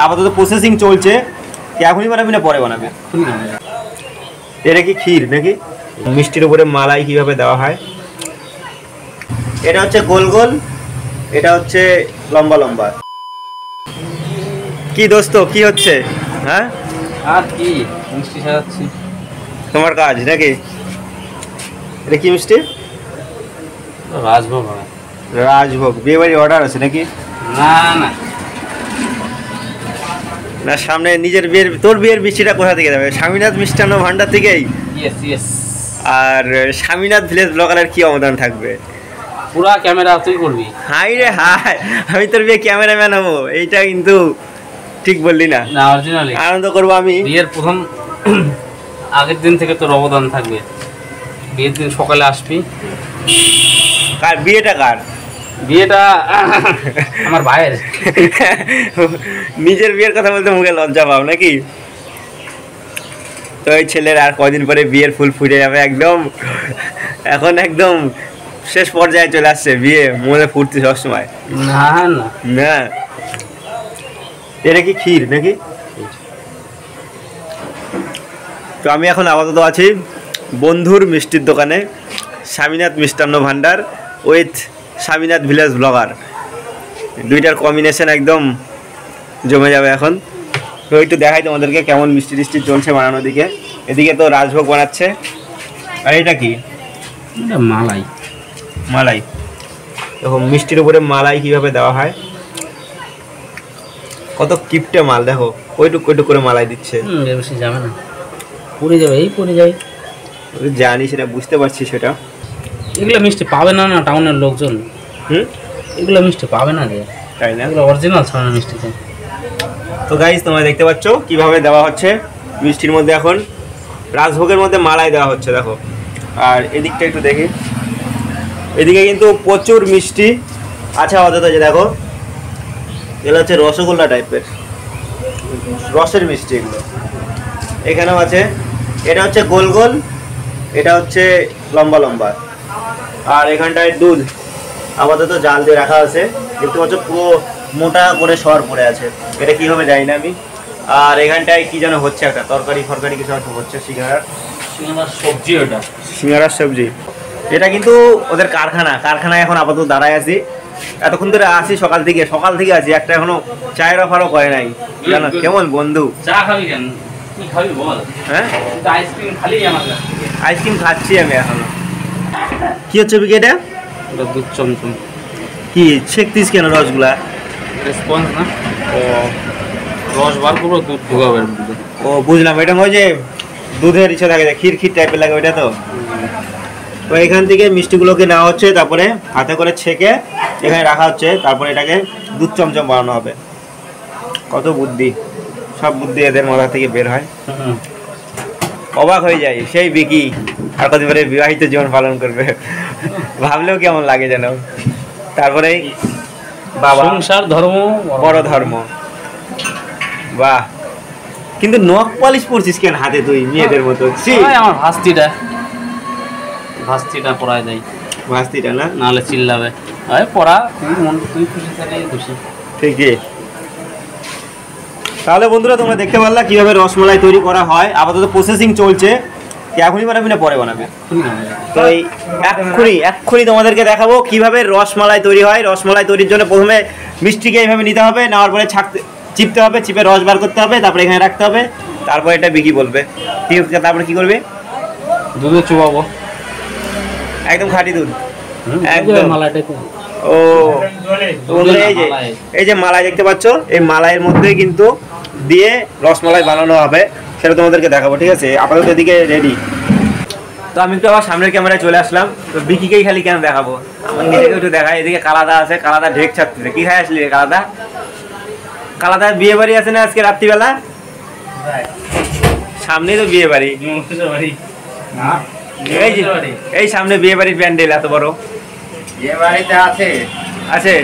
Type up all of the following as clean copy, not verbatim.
আপাতত প্রসেসিং চলছে। এখনই বানাবি না পরে বানাবে? এটা কি ক্ষীর নাকি? মিষ্টির উপরে মালাই কিভাবে দেওয়া হয়? এটা হচ্ছে গোল গোল, এটা হচ্ছে লম্বা লম্বা। কি দোস্ত কি হচ্ছে? হ্যাঁ আর কি মিষ্টি সাজাচ্ছি। তোমার কাজ নাকি? এটা কি মিষ্টি? রাজভোগ। রাজভোগ বিয়ে বাড়ির অর্ডার আছে নাকি? না না না, সামনে নিজের বিয়ের, তোর বিয়ের মিষ্টিটা কোথা থেকে যাবে? স্বামীনাথ মিষ্টান্ন ভান্ডার থেকেই। Yes yes. আর স্বামীনাথ ভিলেজ ব্লগারের কি অবদান থাকবে? পুরা ক্যামেরা তুই করবি। হাই রে হাই, আমি তোর বিয়ে ক্যামেরাম্যান হবো, এইটা কিন্তু ঠিক বললি না। না অরিজিনালি আনন্দ করবো আমি। বিয়ের প্রথম আগের দিন থেকে তোর অবদান থাকবে। বিয়ের দিন সকালে আসবি। কার বিয়েটা? কার বিয়েটা? আমার ভাইয়ের। নিজের বিয়ের কথা বলতে মুখে লজ্জা পাও নাকি? তো এই ছেলের আর কদিন পরে বিয়ের ফুল ফুটে যাবে একদম। এখন একদম শেষ পর্যায়ে চলে আসছে বিয়ে, মনে ফুটছে সবসময়। না না না, এটা কি ক্ষীর নাকি? তো আমি এখন আপাতত আছি বন্ধুর মিষ্টির দোকানে, স্বামীনাথ মিষ্টান্ন ভান্ডার উইথ স্বামীনাথ ভিলেজ ব্লগার। দুইটার কম্বিনেশন একদম জমে যাবে এখন। তো একটু দেখাই তোমাদেরকে কেমন মিষ্টি টিষ্টি চলছে বানানোর দিকে। এদিকে তো রাজভোগ বানাচ্ছে। আর এটা কি? এটা মালাই। মালাই। দেখো মিষ্টির উপরে মালাই কিভাবে দেওয়া হয়। কত কিপটে মাল, দেখো কইটুক কইটুক করে মালাই দিচ্ছে। বেশি যাবে না, পড়ে যাবে, এই পড়ে যাবে। জানি সেটা, বুঝতে পারছি সেটা। এগুলো মিষ্টি পাবে না না টাউনের লোকজন। এগুলো মিষ্টি পাবে না রে, তাই না? এগুলো অরিজিনাল ছাড়া মিষ্টি। তো গাইস তোমরা দেখতে পাচ্ছ কিভাবে দেওয়া হচ্ছে মিষ্টির মধ্যে। এখন রাজভোগের মধ্যে মালাই দেওয়া হচ্ছে দেখো। আর এদিকটা একটু দেখি, এদিকে কিন্তু প্রচুর মিষ্টি আছে আপাতত। যে দেখো এগুলো হচ্ছে রসগোল্লা টাইপের রসের মিষ্টি এগুলো। এখানেও আছে, এটা হচ্ছে গোল গোল, এটা হচ্ছে লম্বা লম্বা। আর এখানটায় দুধ আপাতত জাল দিয়ে রাখা আছে, দেখতে পাচ্ছ পুরো মোটা করে সর পড়ে আছে। এটা কি হবে জানি না আমি। আর এখানটায় কি যেন হচ্ছে, একটা তরকারি ফরকারি কিছু একটা হচ্ছে। সিঙ্গারার সবজি, ওটা সিঙ্গারার সবজি। এটা কিন্তু ওদের কারখানায় এখন আপাতত দাঁড়ায় আছি। এতক্ষণ ধরে আসি, সকাল থেকে আছি, একটা এখনো চায়ের অফারও করে নাই। জানো কেমন বন্ধু? চা খাবি কেন? কি খাবি বল? হ্যাঁ আইসক্রিম খালি আমার কাছে। আইসক্রিম খাচ্ছি আমি এখনো। কি হচ্ছে বিকেটা? ওটা দুধ চমচম। কি ছেকতিস কেন রসগুলা? রেসপন্স না, ও রস বার করবো, দুধ ঢোকাবে। ও বুঝলাম, এটা হয় যে দুধের ইচ্ছা থাকে, ক্ষীর টাইপের লাগে ওইটা। তো তো এখান থেকে মিষ্টিগুলোকে নেওয়া হচ্ছে, তারপরে হাতে করে ছেঁকে এখানে রাখা হচ্ছে, তারপরে এটাকে দুধ চমচম বানানো হবে। কত বুদ্ধি, সব বুদ্ধি এদের মাথা থেকে বের হয়। অবাক হয়ে যায় সেই বিকি আর কত পরে বিবাহিত জীবন পালন করবে, ভাবলেও কেমন লাগে যেন। তারপরে বাবা, সংসার ধর্ম বড় ধর্ম। বাহ, কিন্তু নখ পলিশ পরছিস কেন হাতে তুই মেয়েদের মতো? আমার ভাস্তিটা পড়ায় দেয়। ভাস্তিটা না, নাহলে চিল্লাবে। পড়া, তুই মন, তুই খুশি থাকলে খুশি। ঠিকই। তাহলে বন্ধুরা তোমরা দেখতে পারলা কিভাবে রসমালাই তৈরি করা হয়। আপাতত প্রসেসিং চলছে। এখনই বানাবি না পরে বানাবে? তো এই এক্ষুনি তোমাদেরকে দেখাবো কিভাবে রসমালাই তৈরি হয়। রসমালাই তৈরির জন্য প্রথমে মিষ্টিকে এইভাবে নিতে হবে, নেওয়ার পরে চিপতে হবে, চিপে রস বার করতে হবে, তারপরে এখানে রাখতে হবে, তারপর এটা বিকি বলবে। ঠিক আছে, তারপরে কি করবে? দুধে চুবাবো, একদম খাঁটি দুধ, একদম মালাইটা। ও এই যে মালাই দেখতে পাচ্ছ, এই মালাইয়ের মধ্যে কিন্তু দিয়ে রসমালাই বানানো হবে, সেটা তোমাদেরকে দেখাবো। ঠিক আছে, আপাতত এদিকে রেডি। তো আমি তো আবার সামনের ক্যামেরায় চলে আসলাম। তো বিকিকেই খালি কেন দেখাবো, আমার নিজেকে একটু দেখাই। এদিকে কালাদা আছে, কালাদা ঢেক ছাড়তেছে। কি খাই আসলি কালাদা বিয়ে বাড়ি আছে না আজকে রাত্রিবেলা? সামনেই তো বিয়ে বাড়ি। এই সামনে বিয়ে বাড়ির প্যান্ডেল এত বড়। বিয়ে বাড়িতে আছে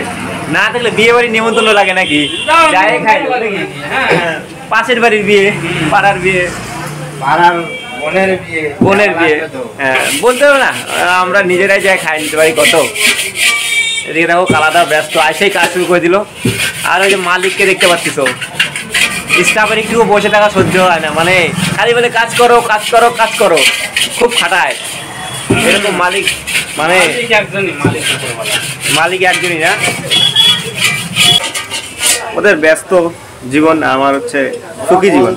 না থাকলে বিয়ে বাড়ির নিমন্ত্রণ লাগে নাকি? যাই খাই পাশের বাড়ির বিয়ে, পাড়ার বিয়ে, পাড়ার বোনের বিয়ে। হ্যাঁ বলতে হবে না, আমরা নিজেরাই যাই খাই নিতে পারি কত। এদিকে দেখো কালাদা ব্যস্ত, আসেই কাজ শুরু করে দিল। আর ওই যে মালিককে দেখতে পাচ্ছিস, স্টাফের একটু বসে থাকা সহ্য হয় না, মানে খালি বলে কাজ করো কাজ করো কাজ করো, খুব খাটায় এরকম মালিক, মানে মালিক একজনই না, ওদের ব্যস্ত জীবন, আমার হচ্ছে সুখী জীবন।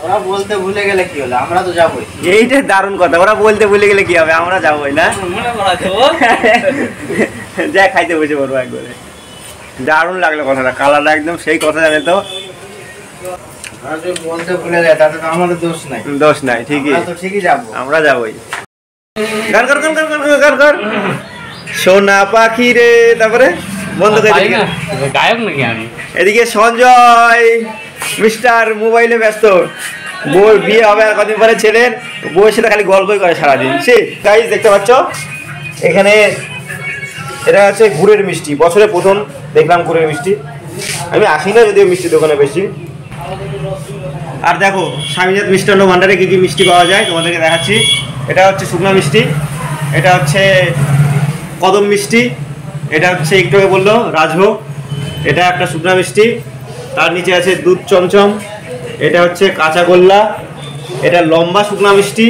ওরা বলতে ভুলে গেলে কি হলো, আমরা তো যাবোই। এইটা দারুণ কথা, ওরা বলতে ভুলে গেলে কি হবে, আমরা যাবোই না। যা খাইতে বসে পড়বো একবারে। দারুণ লাগলো কথাটা, কালারটা একদম সেই কথা, জানে তো বলতে ভুলে যায় তাতে তো আমাদের দোষ নাই। দোষ নাই, ঠিকই, তো ঠিকই যাবো, আমরা যাবোই। গান কর গান কর গান কর গান কর, সোনা পাখি রে। তারপরে বন্ধ করে দিই, গায়ক নাকি আমি। এদিকে সঞ্জয় মিস্টার মোবাইলে ব্যস্ত, বউর বিয়ে হবে আর কদিন পরে ছেলের, বউয়ের সাথে খালি গল্পই করে সারাদিন। সে গাইস দেখতে পাচ্ছ এখানে এটা হচ্ছে গুড়ের মিষ্টি, বছরে প্রথম দেখলাম গুড়ের মিষ্টি, আমি আসি না যদিও মিষ্টি দোকানে বেশি। আর দেখো স্বামীনাথ মিষ্টান্ন ভান্ডারে কী কী মিষ্টি পাওয়া যায় তোমাদেরকে দেখাচ্ছি। এটা হচ্ছে শুকনো মিষ্টি, এটা হচ্ছে কদম মিষ্টি, এটা হচ্ছে একটু আগে বললো রাজভোগ, এটা একটা শুকনো মিষ্টি, তার নিচে আছে দুধ চমচম, এটা হচ্ছে কাঁচা গোল্লা, এটা লম্বা শুকনো মিষ্টি,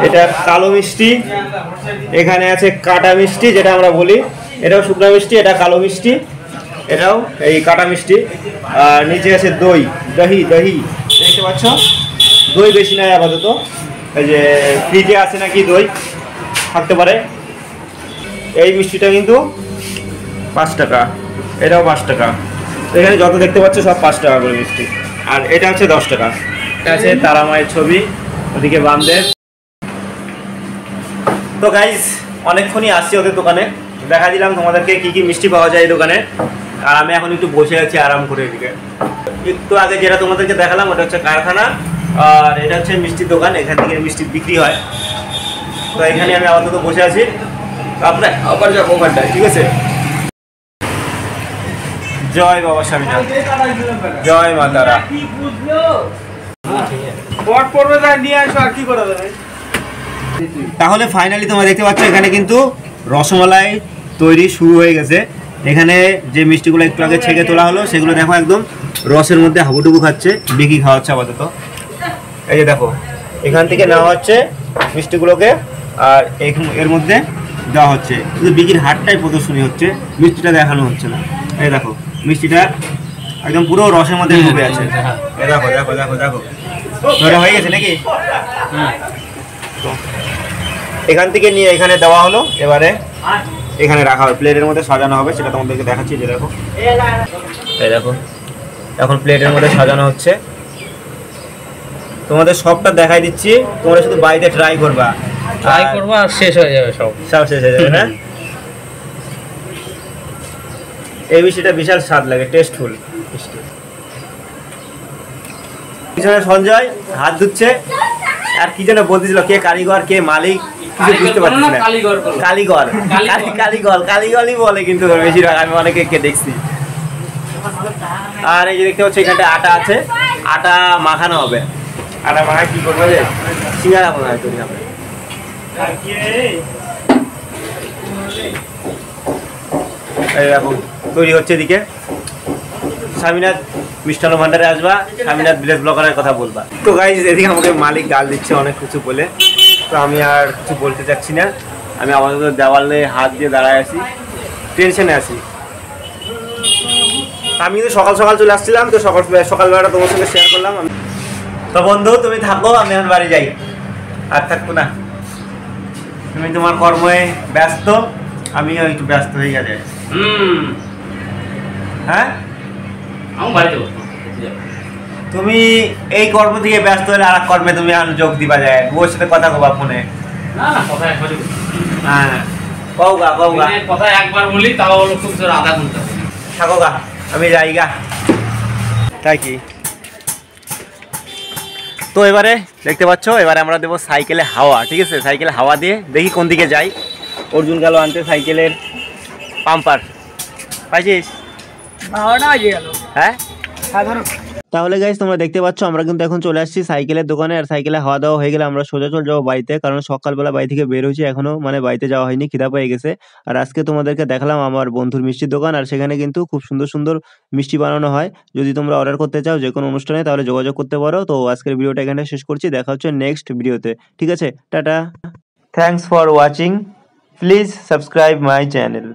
এটা কালো মিষ্টি, এখানে আছে কাটা মিষ্টি যেটা আমরা বলি, এটাও শুকনো মিষ্টি, এটা কালো মিষ্টি, এটাও এই কাটা মিষ্টি, আর নিচে আছে দই, দহি দহি দেখতে পাচ্ছ, দই বেশি নয় আপাতত, এই যে ফ্রিজে আছে নাকি দই থাকতে পারে। এই মিষ্টিটা কিন্তু 5 টাকা, এটাও 5 টাকা, এখানে যত দেখতে পাচ্ছ সব 5 টাকা করে মিষ্টি। আর এটা হচ্ছে 10 টাকা। এটা আছে তারা মায়ের ছবি, ওদিকে বামদেব। তো গাইস অনেকক্ষণই আসছি ওদের দোকানে, দেখা দিলাম তোমাদেরকে কি কি মিষ্টি পাওয়া যায় এই দোকানে, আর আমি এখন একটু বসে আছি আরাম করে। এদিকে একটু আগে যেটা তোমাদেরকে দেখালাম ওটা হচ্ছে কারখানা, আর এটা হচ্ছে মিষ্টির দোকান, এখান থেকে মিষ্টি বিক্রি হয়। তো এখানে আমি আপাতত বসে আছি, আপনার আবার যাবো ওখানটায়, ঠিক আছে। জয় বাবা স্বামীনাথ, জয় মা তারা। তাহলে ফাইনালি তোমরা দেখতে পাচ্ছ এখানে কিন্তু রসমালাই তৈরি শুরু হয়ে গেছে। এখানে যে মিষ্টিগুলো একটু আগে ছেঁকে তোলা হলো সেগুলো দেখো একদম রসের মধ্যে হাবুডুবু খাচ্ছে, বিকি খাওয়াচ্ছে আপাতত। এই যে দেখো এখান থেকে নেওয়া হচ্ছে মিষ্টিগুলোকে, আর এর মধ্যে দেওয়া হচ্ছে, কিন্তু বিকির হাটটাই প্রদর্শনী হচ্ছে, মিষ্টিটা দেখানো হচ্ছে না। এই দেখো মিষ্টিটা একদম পুরো রসের মধ্যে ডুবে আছে। এই দেখো দেখো দেখো দেখো, ওটা হয়ে গেছে নাকি? এখান থেকে নিয়ে এখানে দেওয়া হলো, এবারে এখানে রাখা হবে, প্লেটের মধ্যে সাজানো হবে, সেটা তোমাদেরকে দেখাচ্ছি। যে দেখো এই দেখো এখন প্লেটের মধ্যে সাজানো হচ্ছে, তোমাদের সবটা দেখাই দিচ্ছি, তোমরা শুধু বাড়িতে ট্রাই করবা, ট্রাই করবো আর শেষ হয়ে যাবে, সব শেষ হয়ে যাবে না? এই মিষ্টিটা বিশাল স্বাদ লাগে, টেস্টফুল মিষ্টি। পিছনে সঞ্জয় হাত ধুচ্ছে, আর কি যেন বলতেছিল, কে কারিগর কে মালিক কিছু বুঝতে পারছি না। কারিগর কারিগরই বলে কিন্তু বেশিরভাগ, আমি অনেকে দেখছি। আর এই যে দেখতে পাচ্ছি এখানটা আটা আছে, আটা মাখানো হবে, আটা মাখায় কি করবে যে সিঙ্গারা মনে হয় তৈরি হবে। এই দেখো তৈরি হচ্ছে এদিকে। স্বামীনাথ মিষ্টান্ন ভান্ডারে আসবা, স্বামীনাথ ভিলেজ ব্লগারের কথা বলবা। তো গাইস এদিকে আমাকে মালিক গাল দিচ্ছে অনেক কিছু বলে, তো আমি আর কিছু বলতে চাচ্ছি না, আমি আপাতত দেওয়ালে হাত দিয়ে দাঁড়ায় আছি, টেনশনে আছি। আমি কিন্তু সকাল সকাল চলে আসছিলাম, তো সকালবেলাটা তোমার সঙ্গে শেয়ার করলাম। তো বন্ধু তুমি থাকো, আমি এখন বাড়ি যাই, আর থাকবো না, তুমি তোমার কর্মে ব্যস্ত, আমিও একটু ব্যস্ত হয়ে গেছে। হ্যাঁ তুমি এই কর্ম থেকে ব্যস্ত হলে আর কর্মে তুমি যোগ দিবা যায়, ওর সাথে কথা কবা ফোনে। হ্যাঁ কওগা কওগা, কথা একবার বলি তাও হলো খুব জোর আধা ঘন্টা। থাকো গা, আমি যাই গা। তাই কি? তো এবারে দেখতে পাচ্ছ, এবারে আমরা দেবো সাইকেলে হাওয়া, ঠিক আছে? সাইকেলে হাওয়া দিয়ে দেখি কোন দিকে যাই। অর্জুন গেল আনতে সাইকেলের পাম্পার, পাইছিস? হাওয়াটা বাজে গেল। হ্যাঁ সাধারণ তাহলে গাইস তোমরা দেখতে পাচ্ছ আমরা কিন্তু এখন চলে আসছি সাইকেলের দোকানে। আর সাইকেলে হাওয়া দাওয়া হয়ে গেলে আমরা সোজা চলে যাবো বাড়িতে, কারণ সকালবেলা বাড়ি থেকে বের হয়েছি, এখনো মানে বাড়িতে যাওয়া হয়নি, খিদা পেয়ে গেছে। আর আজকে তোমাদেরকে দেখালাম আমার বন্ধুর মিষ্টির দোকান, আর সেখানে কিন্তু খুব সুন্দর সুন্দর মিষ্টি বানানো হয়। যদি তোমরা অর্ডার করতে চাও যে কোনো অনুষ্ঠানে তাহলে যোগাযোগ করতে পারো। তো আজকের ভিডিওটা এখানে শেষ করছি, দেখা হচ্ছে নেক্সট ভিডিওতে। ঠিক আছে, tata, thanks for watching, please subscribe my channel.